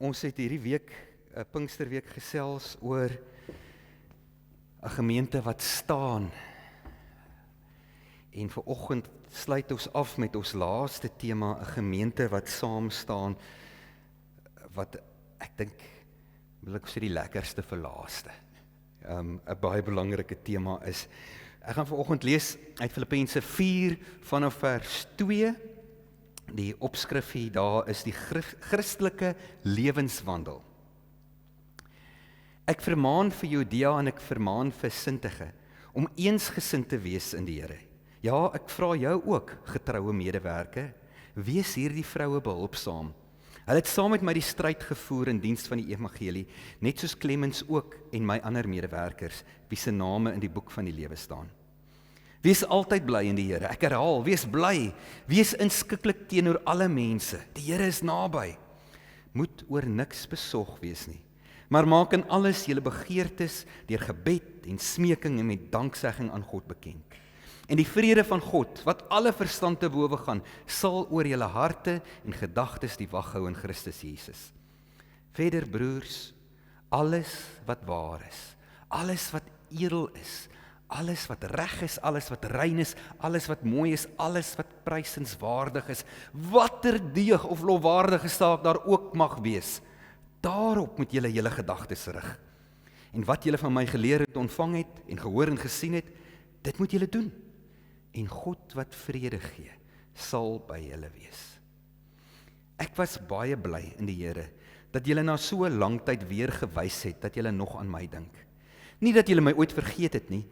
Ons het hierdie week, Pinksterweek, gesels oor 'n gemeente wat staan. En vanoggend sluit ons af met ons laaste tema, 'n gemeente wat saam staan, wat ek dink, wil ek sê die lekkerste vir laaste. 'n baie belangrike tema is. Ek gaan vanoggend lees uit Filippense 4 vanaf vers 2. Die opskrif hier daar is die Christelike lewenswandel. Ek vermaan vir Judea en ek vermaan vir Sintige om eensgesind te wees in die Here. Ja, ek vra jou ook, getroue medewerker, wees hierdie vroue behulpsaam. Hulle het saam met my die stryd gevoer in diens van die evangelie, net soos Clemens ook en my ander medewerkers, wie se name in die boek van die lewe staan. Wees altyd bly in die Here. Ek herhaal, wees bly. Wees inskikkelik teenoor alle mense. Die Here is naby. Moet oor niks besorg wees nie. Maar maak in alles julle begeertes deur gebed en smeking en met danksegging aan God bekend. En die vrede van God, wat alle verstand te bowe gaan, sal oor julle harte en gedagtes die wag hou in Christus Jesus. Verder broers, alles wat waar is, alles wat edel is, alles wat reg is, alles wat rein is, alles wat mooi is, alles wat prysenswaardig is, watter deeg of lofwaardige saak daar ook mag wees, daarop moet julle julle gedagtes rig. En wat julle van my geleer het, ontvang het en gehoor en gesien het, dit moet julle doen. En God wat vrede gee, sal by julle wees. Ek was baie bly in die Here, dat julle na so 'n lang tyd weer gewys het, dat julle nog aan my dink. Nie dat julle my ooit vergeet het nie,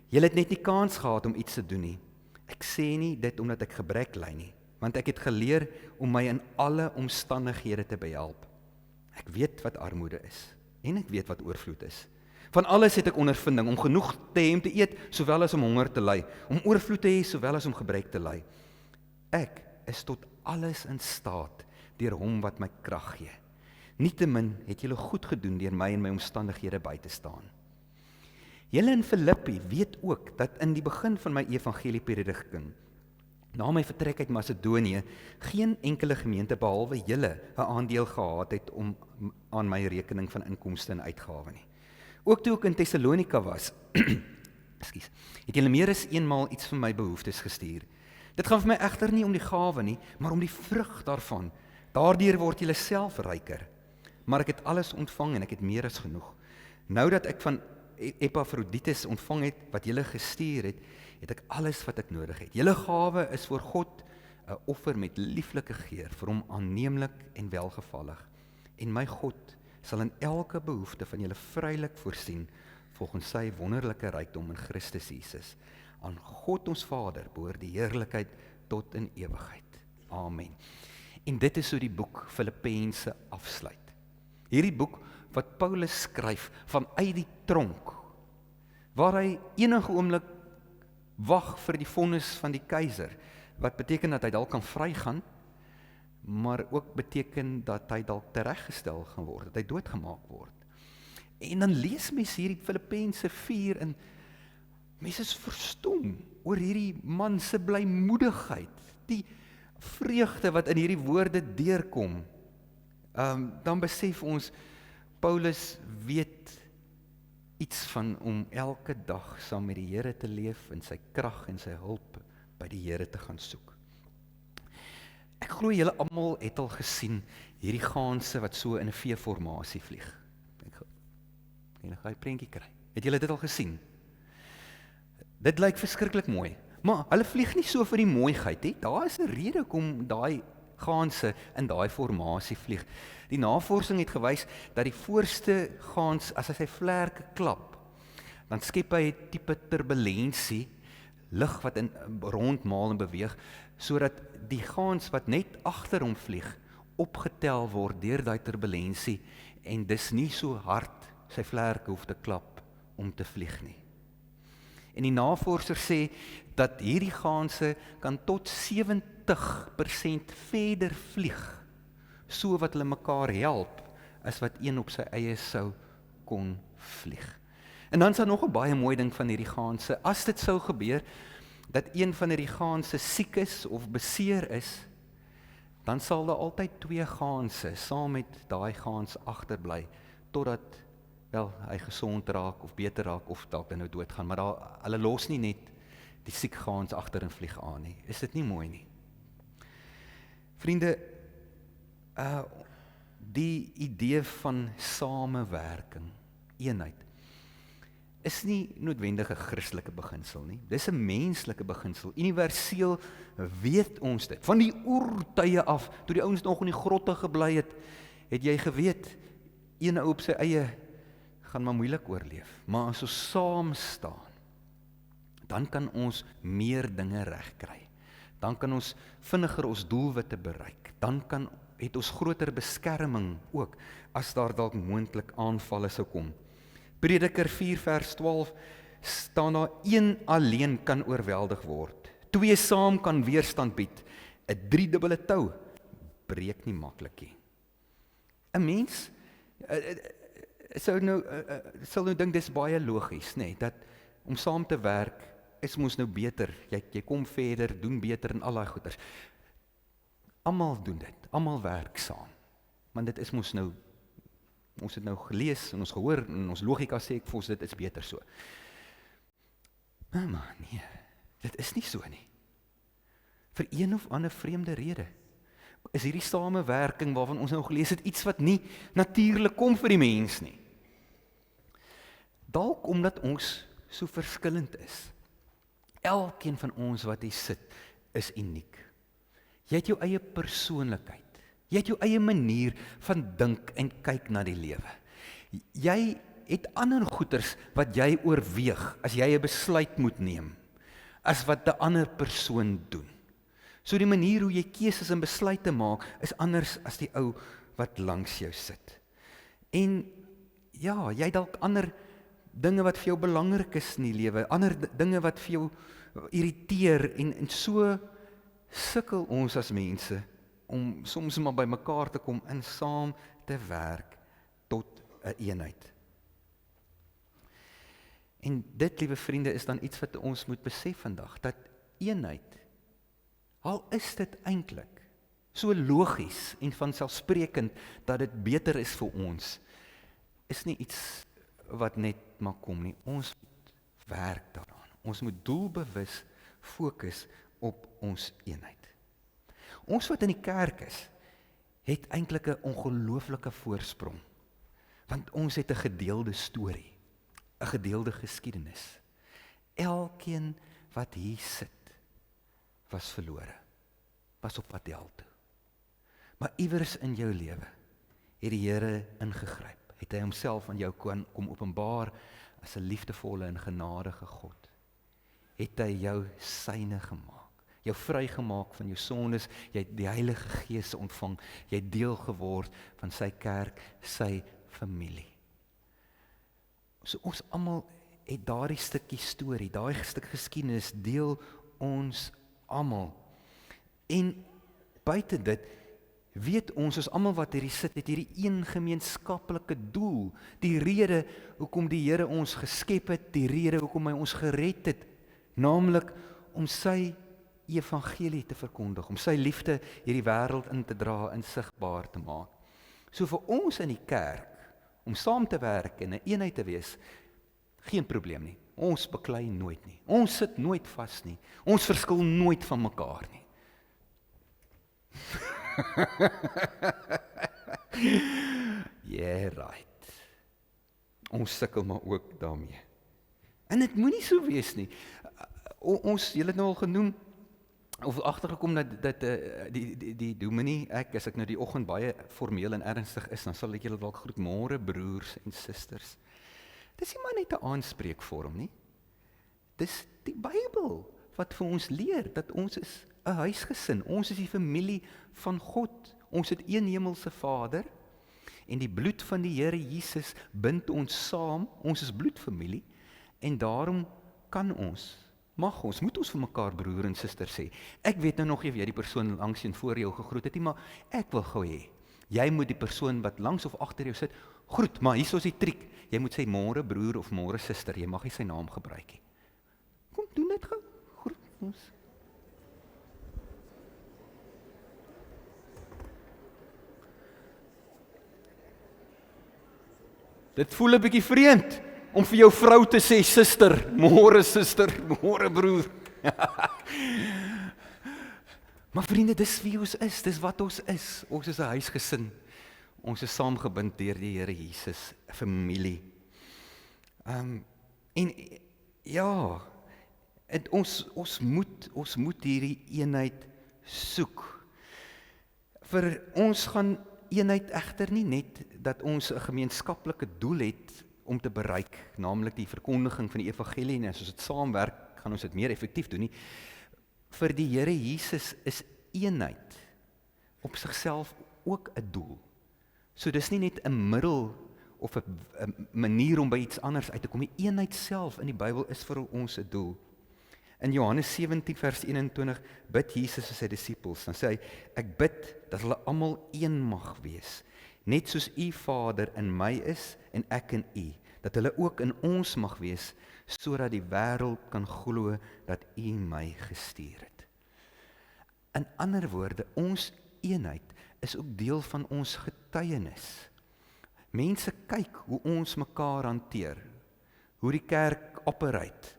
julle het net nie kans gehad om iets te doen nie. Ek sê nie dit omdat ek gebrek ly nie, want ek het geleer om my in alle omstandighede te behelp. Ek weet wat armoede is, en ek weet wat oorvloed is. Van alles het ek ondervinding, om genoeg te hê om te eet, sowel as om honger te ly, om oorvloed te hê, sowel as om gebrek te ly. Ek is tot alles in staat, deur hom wat my krag gee. Nietemin het julle goed gedoen deur my en my omstandighede by te staan. Julle in Filippi weet ook, dat in die begin van my evangeliepredikking, na my vertrek uit Macedonië, geen enkele gemeente behalwe julle 'n aandeel gehad het om aan my rekening van inkomste en uitgawe nie. Ook toe ek in Thessalonika was, het julle meer as eenmaal iets van my behoeftes gestuur. Dit gaan vir my egter nie om die gawe nie, maar om die vrug daarvan. Daardeur word julle self ryker. Maar ek het alles ontvang en ek het meer as genoeg. Nou dat ek van Epaphroditus ontvang het wat julle gestuur het, het ek alles wat ek nodig het. Julle gawe is voor God 'n offer met lieflike geur, vir hom aanneemlik en welgevallig. En my God sal in elke behoefte van julle vrylik voorsien, volgens sy wonderlike rykdom in Christus Jesus. Aan God ons Vader behoort die heerlikheid tot in ewigheid. Amen. En dit is hoe die boek Filippense afsluit. Hierdie boek wat Paulus skryf vanuit die tronk, waar hy enige oomblik wag vir die vonnis van die keiser, wat beteken dat hy dalk kan vrygaan, maar ook beteken dat hy dalk tereggestel gaan word, dat hy doodgemaak word. En dan lees mens hierdie Filippense 4 en mens is verstom oor hierdie man se blymoedigheid, die vreugde wat in hierdie woorde deurkom. Dan besef ons, Paulus weet iets van om elke dag saam met die Here te leef en sy krag en sy hulp by die Here te gaan soek. Ek glo julle almal het al gesien hierdie gaanse wat so in 'n V-formasie vlieg. En gaan 'n prentjie kry. Het julle dit al gesien? Dit lyk verskriklik mooi, maar hulle vlieg nie so vir die mooiheid nie. Daar is 'n rede hoekom daai gaanse in daai formasie vlieg. Die navorsing het gewys dat die voorste gaans, as hy sy vlerke klap, dan skep hy 'n tipe turbulensie, lug wat in rondmaal en beweeg, sodat die gaans wat net agter hom vlieg, opgetel word deur daai turbulensie en dis nie so hard sy vlerke hoef te klap om te vlieg nie. En die navorsers sê dat hierdie gaanse kan tot 70% verder vlieg, so wat hulle mekaar help, as wat een op sy eie sou kon vlieg. En dan is daar nog 'n baie mooi ding van hierdie gaanse. As dit sou gebeur, dat een van hierdie gaanse siek is of beseer is, dan sal daar altyd 2 gaanse saam met daai gaans agterbly, totdat wel hy gesond raak of beter raak of dalk dan nou doodgaan, maar hulle los nie net die siek gaans agter en vlieg aan nie. Is dit nie mooi nie? Vriende, die idee van samewerking, eenheid, is nie noodwendig 'n Christelike beginsel nie. Dis 'n menslike beginsel. Universeel weet ons dit. Van die oertye af, toe die ouens nog in die grotte gebly het, het jy geweet, een ou op sy eie gaan maar moeilik oorleef. Maar as ons saam staan, dan kan ons meer dinge regkry. Dan kan ons vinniger ons doelwitte bereik. Dan het ons groter beskerming ook, as daar dalk moontlik aanvalle sou kom. Prediker 4 vers 12 staan daar, een alleen kan oorweldig word. 2 saam kan weerstand bied. 'n 3-dubbele tou breek nie maklik nie. 'n Mens sal nou dink dis baie logies, nê, dat om saam te werk is mos nou beter. Jy kom verder, doen beter en al daai goeders. Almal doen dit, almal werk saam. Want dit is mos nou, ons het nou gelees en ons gehoor en ons logika sê ek vir ons dit is beter so. Maar nee, dit is nie so nie. Vir een of ander vreemde rede is hierdie samewerking waarvan ons nou gelees het iets wat nie natuurlik kom vir die mens nie. Dalk omdat ons so verskillend is. Elkeen van ons wat hier sit is uniek. Jy het jou eie persoonlikheid. Jy het jou eie manier van dink en kyk na die lewe. Jy het ander goeters wat jy oorweeg as jy 'n besluit moet neem, as wat 'n ander persoon doen. So die manier hoe jy keuses en besluite maak, is anders as die ou wat langs jou sit. En ja, jy het dalk ander dinge wat vir jou belangrik is in die lewe, ander dinge wat vir jou irriteer, en so sukkel ons as mense om soms maar by mekaar te kom en saam te werk tot 'n eenheid. En dit, liewe vriende, is dan iets wat ons moet besef vandag, dat eenheid, al is dit eintlik so logies en vanselfsprekend dat dit beter is vir ons, is nie iets wat net maar kom nie. Ons moet werk daaraan. Ons moet doelbewus fokus op ons eenheid. Ons wat in die kerk is, het eintlik 'n ongelooflike voorsprong, want ons het 'n gedeelde storie, 'n gedeelde geskiedenis. Elkeen wat hier sit, was verlore, was op pad hel toe. Maar iewers in jou lewe het die Here ingegryp, het hy homself aan jou kom openbaar as 'n liefdevolle en genadige God. Het hy jou syne gemaak, jou vrygemaak van jou sondes, jy het die Heilige Gees ontvang, jy het deel geword van sy kerk, sy familie. So ons almal het daardie stukkie storie, daardie stuk geskiedenis deel ons almal. En buite dit weet ons almal wat hierdie sit, het hierdie een gemeenskaplike doel, die rede hoekom die Here ons geskep het, die rede hoekom hy ons gered het, naamlik om sy evangelie te verkondig, om sy liefde hierdie wêreld in te dra en sigbaar te maak. So vir ons in die kerk, om saam te werk en 'n eenheid te wees, geen probleem nie. Ons beklei nooit nie. Ons sit nooit vas nie. Ons verskil nooit van mekaar nie. Yeah, right. Ons sukkel maar ook daarmee. En dit moenie so wees nie. Ons, julle het nou al genoem, of agtergekom dat die dominee, as ek nou die oggend baie formeel en ernstig is, dan sal ek julle dalk groet, môre broers en susters. Dis nie maar net 'n aanspreekvorm nie. Dis die Bybel wat vir ons leer dat ons is 'n huisgesin, ons is die familie van God. Ons het een hemelse Vader en die bloed van die Here Jesus bind ons saam. Ons is bloedfamilie en daarom mag ons, moet ons vir mekaar broer en suster sê. Ek weet nou nog nie of jy die persoon langs en voor jou gegroet het nie, maar ek wil gou hê, jy moet die persoon wat langs of agter jou sit, groet, maar hier is die triek. Jy moet sê môre broer of môre suster, jy mag nie sy naam gebruik nie. Kom, doen dit gou, groet ons. Dit voel 'n bietjie vreemd om vir jou vrou te sê, suster, môre broer. Maar vriende, dis wie ons is, dis wat ons is. Ons is 'n huisgesin. Ons is saamgebind deur die Here Jesus, 'n familie. En ja, ons moet hierdie eenheid soek. Vir ons gaan eenheid egter nie net dat ons 'n gemeenskaplike doel het om te bereik, naamlik die verkondiging van die evangelie, en as ons dit saamwerk, gaan ons dit meer effektief doen nie. Vir die Here Jesus is eenheid op sigself ook 'n doel. So dis nie net 'n middel of 'n manier om by iets anders uit te kom. Die eenheid self in die Bybel is vir ons 'n doel. In Johannes 17 vers 21 bid Jesus vir sy disippels. Dan sê hy, ek bid dat hulle almal een mag wees, net soos u Vader in my is en ek in u, dat hulle ook in ons mag wees, sodat die wêreld kan glo dat u my gestuur het. In ander woorde, ons eenheid is ook deel van ons getuienis. Mense kyk hoe ons mekaar hanteer, hoe die kerk operate,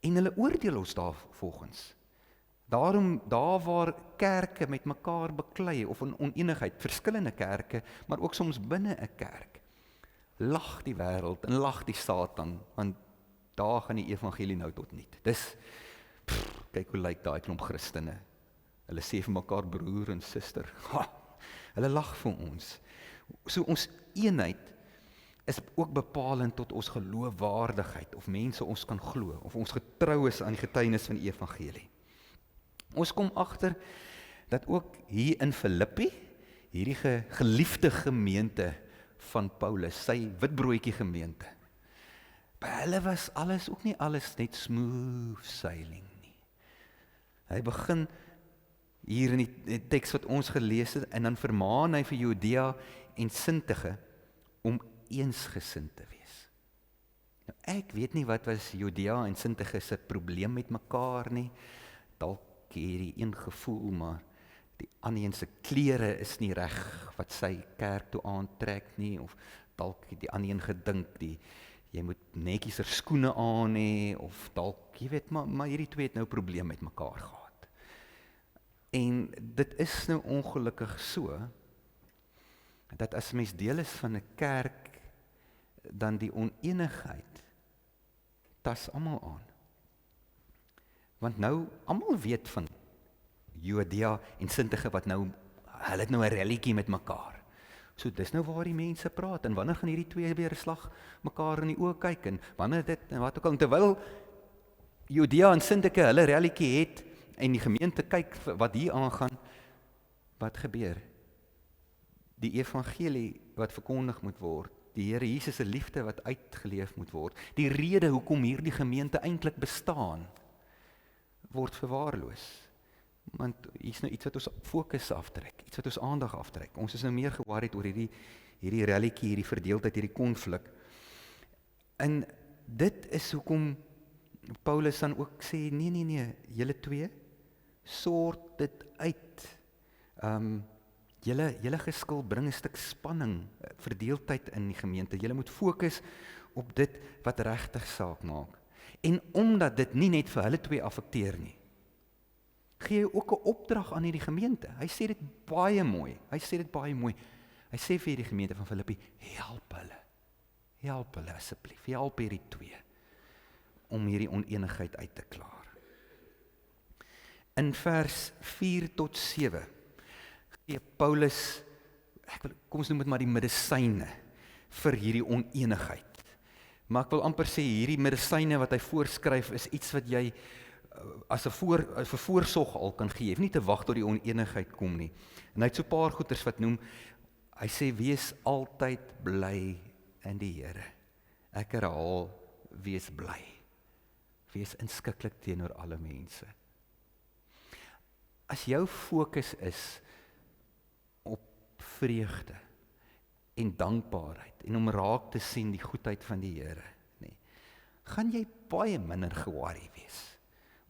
en hulle oordeel ons daarvolgens. Daarom, daar waar kerke met mekaar beklei, of in onenigheid, verskillende kerke, maar ook soms binne 'n kerk, lag die wêreld en lag die Satan, want daar gaan die evangelie nou tot niet. Dis, kyk hoe lyk daai klomp Christene. Hulle sê vir mekaar broer en suster. Hulle lag vir ons. So ons eenheid is ook bepalend tot ons geloofwaardigheid, of mense ons kan glo, of ons getrou is aan die getuienis van die evangelie. Ons kom agter dat ook hier in Filippi, hierdie geliefde gemeente van Paulus, sy witbroodjie gemeente, by hulle was alles, ook nie alles net smooth sailing nie. Hy begin hier in die teks wat ons gelees het, en dan vermaan hy vir Judea en Sintige om eensgesind te wees. Nou, ek weet nie wat was Judea en Sintige se probleem met mekaar nie. Dalk hierdie een gevoel, maar die ander een se klere is nie reg wat sy kerk toe aantrek nie, of dalk die ander een gedink jy moet netjieser skoene aan hê, of dalk, jy weet, maar hierdie twee het nou 'n probleem met mekaar gehad. En dit is nou ongelukkig so, dat as mens deel is van 'n kerk, dan die onenigheid tas almal aan. Want nou, almal weet van Judea en Sintige wat nou, hulle het nou 'n rallietjie met mekaar. So dis nou waar die mense praat, en wanneer gaan hierdie twee weer 'n slag mekaar in die oë kyk, en wanneer dit, en wat ook al, terwyl Judea en Sintige hulle rallietjie het, en die gemeente kyk wat hier aangaan, wat gebeur? Die evangelie wat verkondig moet word, die Here Jesus se liefde wat uitgeleef moet word, die rede hoekom hierdie gemeente eintlik bestaan, word verwaarloos. Want hier's nou iets wat ons fokus aftrek, iets wat ons aandag aftrek. Ons is nou meer ge-worried oor hierdie rallietjie, hierdie verdeeldheid, hierdie konflik. En dit is hoekom Paulus dan ook sê, nee, julle twee, sort dit uit. Julle geskil bring 'n stuk spanning, verdeeldheid in die gemeente. Julle moet fokus op dit wat regtig saak maak. En omdat dit nie net vir hulle twee affekteer nie, gee hy ook 'n opdrag aan hierdie gemeente. Hy sê dit baie mooi. Hy sê vir die gemeente van Filippi, help hulle asseblief, help hierdie twee om hierdie onenigheid uit te klaar. In vers 4 tot 7 gee Paulus, kom ons noem dit maar die medisyne vir hierdie onenigheid. Maar ek wil amper sê, hierdie medisyne wat hy voorskryf is iets wat jy as 'n voorsorg al kan gee. Jy hoef nie te wag tot die onenigheid kom nie. En hy het so 'n paar goeters wat noem, hy sê, wees altyd bly in die Here. Ek herhaal, wees bly. Wees inskikkelik teenoor alle mense. As jou fokus is op vreugde en dankbaarheid en om raak te sien die goedheid van die Here, gaan jy baie minder ge-worry wees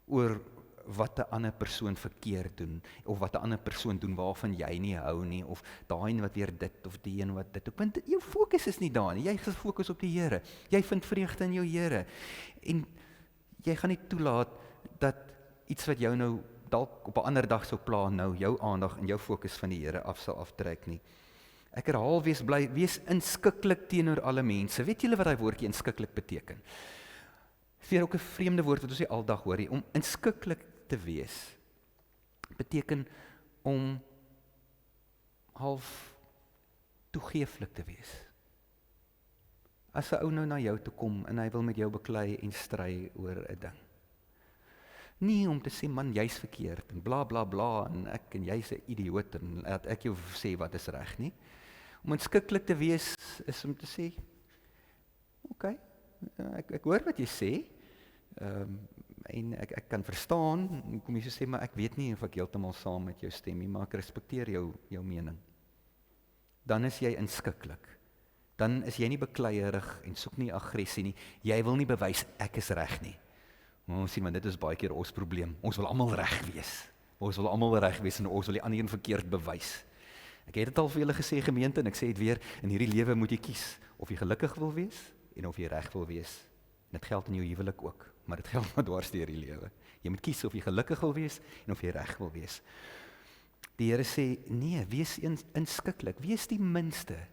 oor wat 'n ander persoon verkeerd doen, of wat 'n ander persoon doen waarvan jy nie hou nie, of daai een wat weer dit, of die een wat dit. Want jou fokus is nie daar nie, jy is gefokus op die Here. Jy vind vreugde in jou Here. En jy gaan nie toelaat dat iets wat jou nou dalk op 'n ander dag sou pla, nou jou aandag en jou fokus van die Here af sal aftrek nie. Ek herhaal, wees inskikkelik teenoor alle mense. Weet julle wat daai woordjie inskikkelik beteken? Vir ook 'n vreemde woord wat ons nie aldag hoor nie. Om inskikkelik te wees beteken om half toegeeflik te wees. As 'n ou nou na jou toe kom en hy wil met jou beklei en stry oor 'n ding. Nie om te sê man jy's verkeerd en bla bla bla en jy's 'n idioot en laat ek jou sê wat is reg nie. Om inskikkelik te wees is om te sê okay, ek hoor wat jy sê. En ek kan verstaan, kom jy so sê, maar ek weet nie of ek heeltemal saam met jou stem nie, maar ek respekteer jou mening. Dan is jy inskikkelik. Dan is jy nie bekleierig en soek nie aggressie nie. Jy wil nie bewys ek is reg nie. Maar ons sien, maar dit is baie keer ons probleem. Ons wil almal reg wees. Ons wil almal reg wees en ons wil die ander een verkeerd bewys. Ek het dit al vir julle gesê gemeente en ek sê dit weer, in hierdie lewe moet jy kies of jy gelukkig wil wees en of jy reg wil wees. Dit geld in jou huwelik ook, maar dit geld maar dwars deur die lewe. Jy moet kies of jy gelukkig wil wees en of jy reg wil wees. Die Here sê, nee, wees inskikkelik, wees die minste.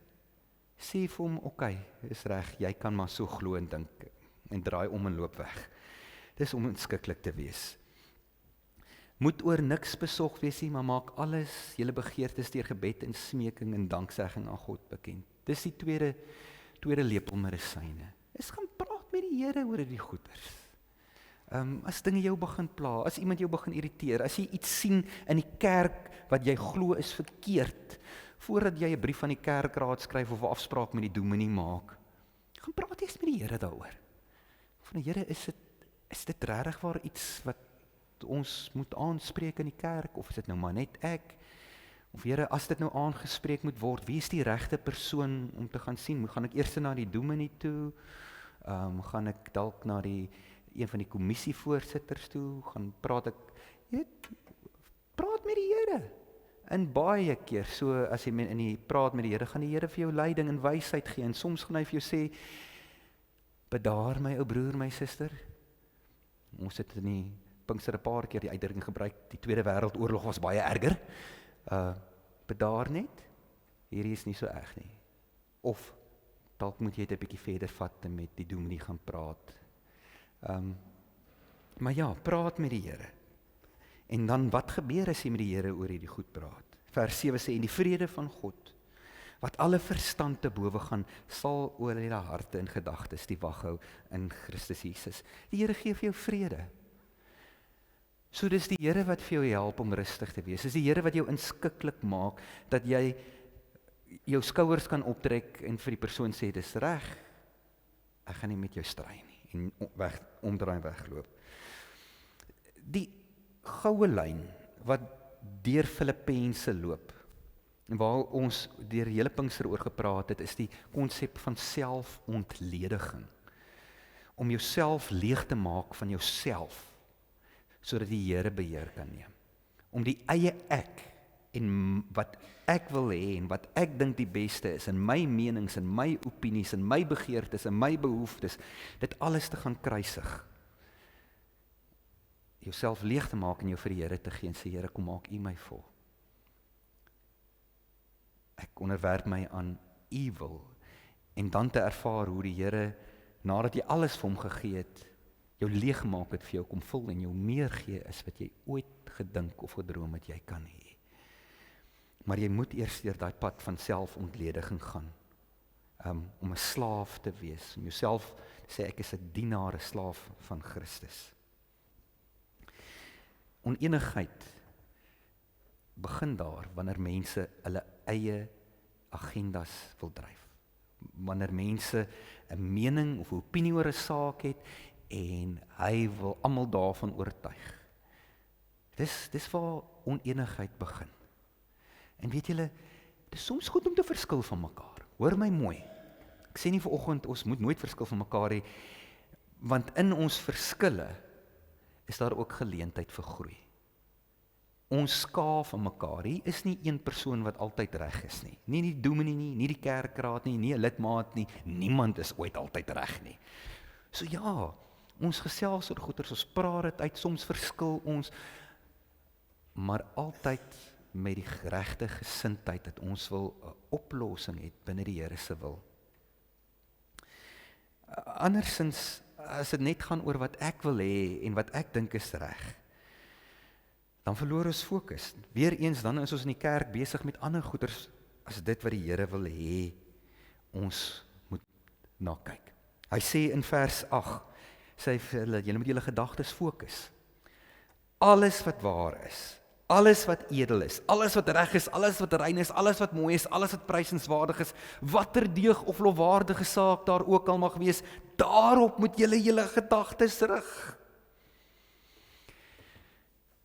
Sê vir hom, okay, is reg, jy kan maar so glo en dink en draai om en loop weg. Dis om inskikkelik te wees. Moet oor niks besorg wees nie, maar maak alles, julle begeertes deur gebed en smeking en danksegging aan God bekend. Dis die tweede lepel medisyne. Is gaan praat met die Here oor die goeders. As dinge jou begin pla, as iemand jou begin irriteer, as jy iets sien in die kerk wat jy glo is verkeerd, voordat jy 'n brief aan die kerkraad skryf of 'n afspraak met die dominee maak, gaan praat eers met die Here daaroor. Van die Here, is dit regtig waar iets wat ons moet aanspreek in die kerk, of is dit nou maar net ek? Of Here, as dit nou aangespreek moet word, wie is die regte persoon om te gaan sien? Gaan ek eers na die dominee toe? Gaan ek dalk na een van die kommissievoorsitters toe? Praat met die Here. En baie keer, so as jy praat met die Here, gaan die Here vir jou leiding en wysheid gee. En soms gaan hy vir jou sê, bedaar my ou broer, my suster. Ons het in die Pinkster 'n paar keer die uitdrukking gebruik, die Tweede Wêreldoorlog was baie erger. Bedaar net, hierdie is nie so erg nie. Of dalk moet jy dit 'n bietjie verder vat en met die dominee gaan praat. Maar ja, praat met die Here. En dan wat gebeur as jy met die Here oor hierdie goed praat? Vers 7 sê, en die vrede van God, wat alle verstand te bowe gaan, sal oor julle harte en gedagtes die wag hou in Christus Jesus. Die Here gee vir jou vrede. So dis die Here wat vir jou help om rustig te wees. Dis die Here wat jou inskikkelik maak, dat jy jou skouers kan optrek en vir die persoon sê, dis reg, ek gaan nie met jou stry nie, en omdraai en wegloop. Die goue lyn wat deur Filippense loop, en waar ons deur hele Pinkster oor gepraat het, is die konsep van selfontlediging. Om jouself leeg te maak van jouself, sodat die Here beheer kan neem. Om die eie ek en wat ek wil hê en wat ek dink die beste is, en my menings en my opinies en my begeertes en my behoeftes, dit alles te gaan kruisig. Jouself leeg te maak en jou vir die Here te gee en sê, Here, kom maak U my vol. Ek onderwerp my aan U wil. En dan te ervaar hoe die Here, nadat jy alles vir hom gegee het, jou leeg maak het, vir jou kom vul en jou meer gee is wat jy ooit gedink of gedroom het jy kan hê. Maar jy moet eers deur daai pad van selfontlediging gaan, om 'n slaaf te wees, om jouself te sê ek is 'n dienaar, 'n slaaf van Christus. Onenigheid begin daar wanneer mense hulle eie agendas wil dryf. Wanneer mense 'n mening of 'n opinie oor 'n saak het en hy wil almal daarvan oortuig. Dis waar onenigheid begin. En weet julle, dit is soms goed om te verskil van mekaar. Hoor my mooi. Ek sê nie vanoggend ons moet nooit verskil van mekaar hê, want in ons verskille is daar ook geleentheid vir groei. Ons skaaf aan mekaar. Hier is nie een persoon wat altyd reg is nie. Nie die dominee nie die kerkraad nie 'n lidmaat nie. Niemand is ooit altyd reg nie. So ja, ons gesels oor goeters, ons praat dit uit, soms verskil ons, maar altyd met die regte gesindheid dat ons wil 'n oplossing hê binne die Here se wil. Andersins, as dit net gaan oor wat ek wil hê en wat ek dink is reg, dan verloor ons fokus. Weereens dan is ons in die kerk besig met ander goeders as dit wat die Here wil hê ons moet na kyk. Hy sê in vers 8, sê hy vir hulle, julle moet julle gedagtes fokus. Alles wat waar is, alles wat edel is, alles wat reg is, alles wat rein is, alles wat mooi is, alles wat prysenswaardig is, watter deug of lofwaardige saak daar ook al mag wees, daarop moet julle julle gedagtes rig.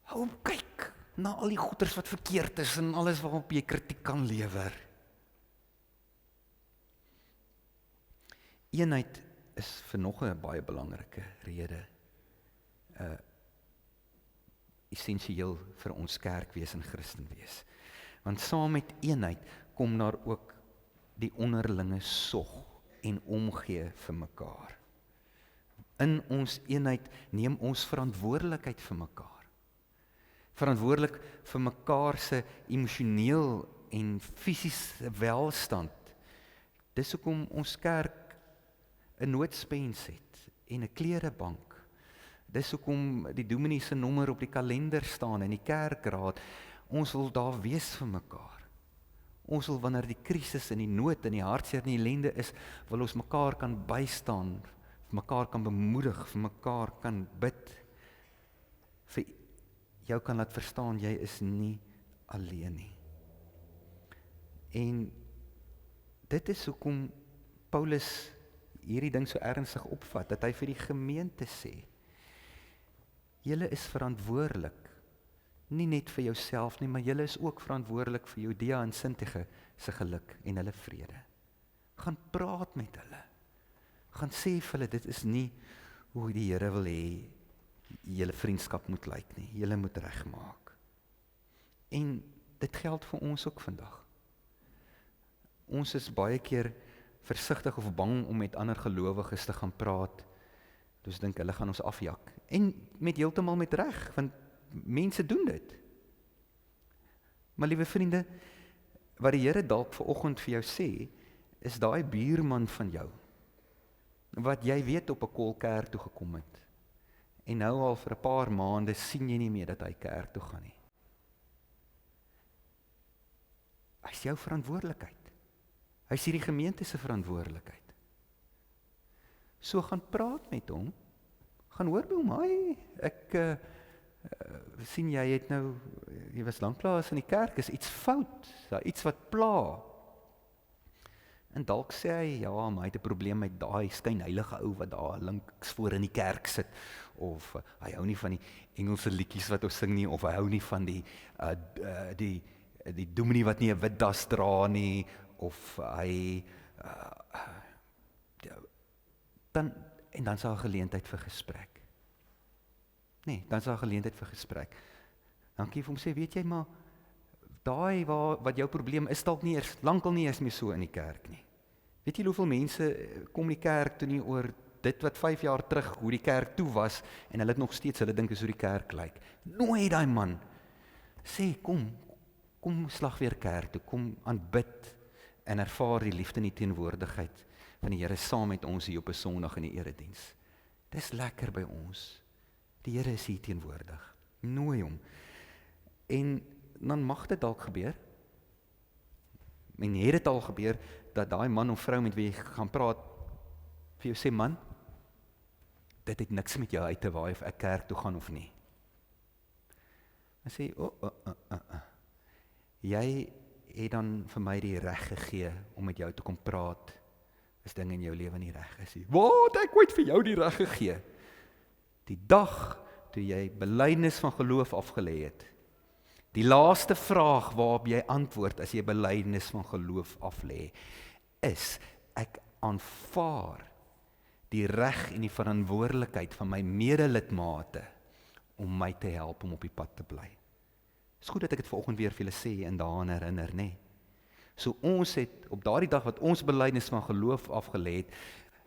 Hou kyk na al die goeders wat verkeerd is en alles waarop jy kritiek kan lewer. Eenheid is vir nog 'n baie belangrike rede essensieel vir ons kerkwees en Christenwees. Want saam met eenheid kom daar ook die onderlinge sorg en omgee vir mekaar. In ons eenheid neem ons verantwoordelikheid vir mekaar. Verantwoordelik vir mekaar se emosioneel en fisiese welstand. Dis hoekom ons kerk 'n noodspens het en 'n klerebank. Dis hoekom die dominee se nommer op die kalender staan in die kerkraad. Ons wil daar wees vir mekaar. Ons wil wanneer die krisis en die nood en die hartseer en die ellende is, wil ons mekaar kan bystaan, vir mekaar kan bemoedig, vir mekaar kan bid, vir jou kan laat verstaan, jy is nie alleen nie. En dit is hoekom Paulus hierdie ding so ernstig opvat, dat hy vir die gemeente sê, julle is verantwoordelik, nie net vir jouself nie, maar julle is ook verantwoordelik vir Judea en Sintige se geluk en hulle vrede. Gaan praat met hulle, gaan sê vir hulle, dit is nie hoe die Here wil hê julle vriendskap moet lyk nie, julle moet regmaak. En dit geld vir ons ook vandag. Ons is baie keer versigtig of bang om met ander gelowiges te gaan praat. Dus dink hulle gaan ons afjak. En met heeltemal met reg, want mense doen dit. Maar liewe vriende, wat die Here dalk vanoggend vir jou sê, is daai buurman van jou, wat jy weet op 'n koolkerk toe gekom het. En nou al vir 'n paar maande sien jy nie meer dat hy kerk toe gaan nie. Hy is jou verantwoordelikheid. Hy is hierdie gemeente se verantwoordelikheid. So gaan praat met hom. Gaan hoor by hom, ek sien jy was lanklaas in die kerk, is iets fout, iets wat pla. En dalk sê hy, ja, maar hy het 'n probleem met daai skynheilige ou wat daar links voor in die kerk sit, of hy hou nie van die Engelse liedjies wat ons sing nie, of hy hou nie van die dominee wat nie 'n wit das dra nie, of hy dan is daar 'n geleentheid vir gesprek. Nee, dan is daar 'n geleentheid vir gesprek. Dan kan jy vir hom sê, weet jy maar, daai wat jou probleem is, dalk nie eers lankal nie eens meer so in die kerk nie. Weet jy hoeveel mense kom die kerk toe nie oor dit wat 5 jaar terug hoe die kerk toe was, en hulle het nog steeds, hulle dink is hoe die kerk lyk. Nooi daai man. Sê kom slag weer kerk toe, kom aanbid en ervaar die liefde en die teenwoordigheid van die Here saam met ons hier op 'n Sondag in die erediens. Dis lekker by ons. Die Here is hier teenwoordig. Nooi hom. En dan mag dit dalk gebeur. En het dit al gebeur dat daai man of vrou met wie jy gaan praat vir jou sê, man, dit het niks met jou uit te waai of ek kerk toe gaan of nie. En sê, jy het dan vir my die reg gegee om met jou te kom praat, as dinge in jou lewe nie reg is nie. Wat, ek het vir jou die reg gegee. Die dag toe jy belydenis van geloof afgelê het, die laaste vraag waarop jy antwoord as jy belydenis van geloof aflê, is, ek aanvaar die reg en die verantwoordelikheid van my medelidmate om my te help om op die pad te bly. Is goed dat ek dit vanoggend weer vir julle sê en daaraan herinner, nê? So ons het op daardie dag wat ons belydenis van geloof afgelê het,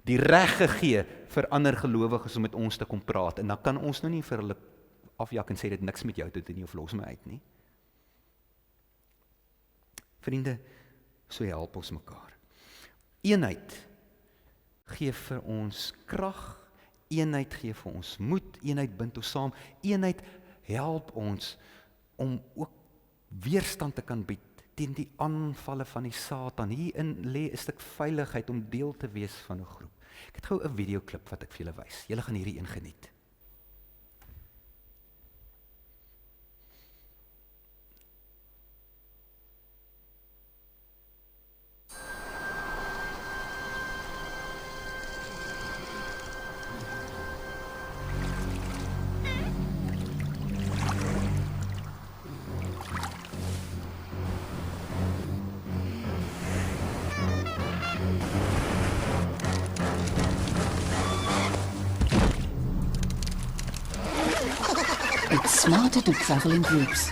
die reg gegee vir ander gelowiges om met ons te kom praat, en dan kan ons nou nie vir hulle afjak en sê dit niks met jou te doen nie, of los my uit nie. Vriende, so help ons mekaar. Eenheid gee vir ons krag, eenheid gee vir ons moed, eenheid bind ons saam, eenheid help ons om ook weerstand te kan bied teen die aanvalle van die Satan. Hierin lê 'n stuk veiligheid om deel te wees van 'n groep. Ek het gou 'n videoklip wat ek vir julle wys. Julle gaan hierdie een geniet. It's smarter to travel in groups.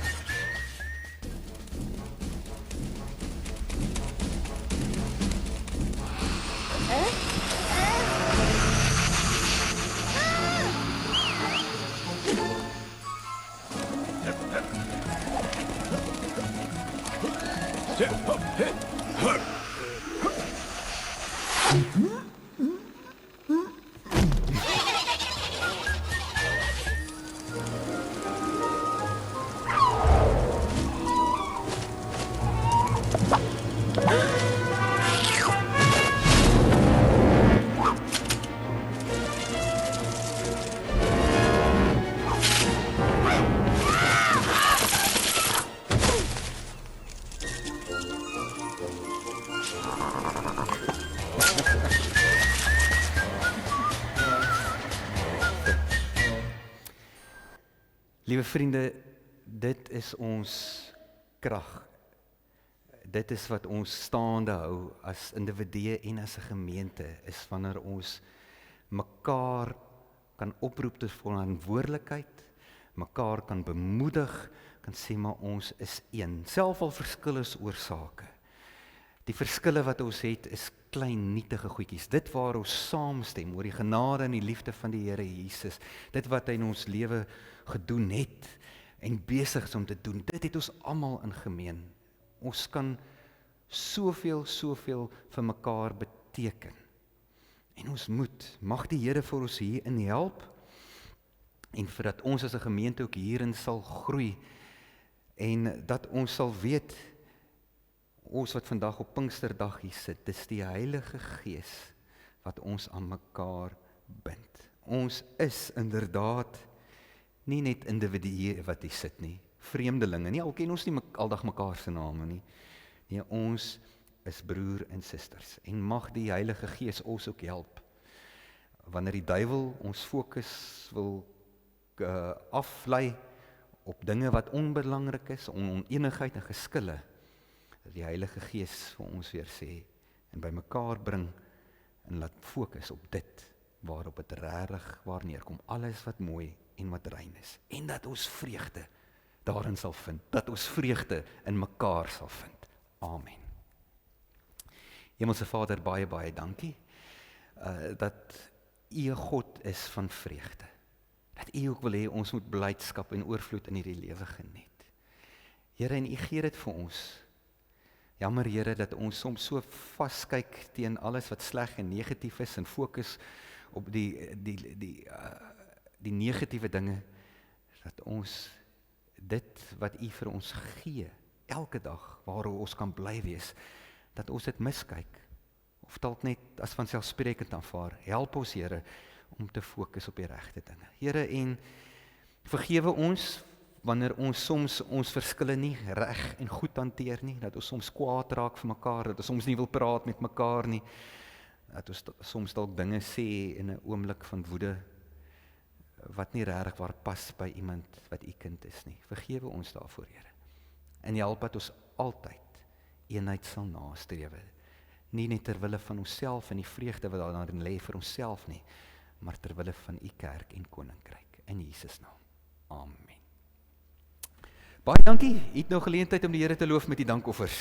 Liewe vriende, dit is ons krag. Dit is wat ons staande hou as individue en as 'n gemeente, is wanneer ons mekaar kan oproep tot verantwoordelikheid, mekaar kan bemoedig, kan sê maar ons is een. Selfs al verskil is oorsake. Die verskille wat ons het is klein nietige goedjies. Dit waar ons saamstem oor die genade en die liefde van die Here Jesus. Dit wat hy in ons lewe gedoen het en besig is om te doen. Dit het ons almal in gemeen. Ons kan soveel vir mekaar beteken. En ons mag die Here vir ons hierin help en virdat ons as 'n gemeente ook hierin sal groei en dat ons sal weet, ons wat vandag op Pinksterdag hier sit, dis die Heilige Gees wat ons aan mekaar bind. Ons is inderdaad nie net individue wat hier sit nie, vreemdelinge nie, al ken ons nie aldag mekaar se name nie. Nee, ons is broer en susters en mag die Heilige Gees ons ook help. Wanneer die duiwel ons fokus wil aflei op dinge wat onbelangrik is, onenigheid en geskille, dat die Heilige Gees vir ons weer sê en by mekaar bring en laat fokus op dit waarop dit regtig waar neerkom, alles wat mooi en wat rein is, en dat ons vreugde daarin sal vind, dat ons vreugde in mekaar sal vind. Amen. Hemelse Vader, baie dankie dat U 'n God is van vreugde, dat U ook wil hê ons moet blydskap en oorvloed in hierdie lewe geniet. Here, en U gee dit vir ons. Jammer Here dat ons soms so vaskyk teen alles wat sleg en negatief is en fokus op die negatiewe dinge, dat ons dit wat U vir ons gee, elke dag waaroor ons kan bly wees, dat ons dit miskyk, of dalk net as vanselfsprekend aanvaar. Help ons Here om te fokus op die regte dinge. Here, en vergewe ons wanneer ons soms ons verskille nie reg en goed hanteer nie, dat ons soms kwaad raak vir mekaar, dat ons soms nie wil praat met mekaar nie, dat ons soms dalk dinge sê in 'n oomblik van woede, wat nie regtig waar pas by iemand wat U kind is nie. Vergewe ons daarvoor, Here. En help dat ons altyd eenheid sal nastrewe. Nie net ter wille van onsself en die vreugde wat daarin lê vir onsself nie, maar ter wille van U kerk en koninkryk. In Jesus naam. Amen. Baie dankie. Jy het nou geleentheid om die Here te loof met die dankoffers.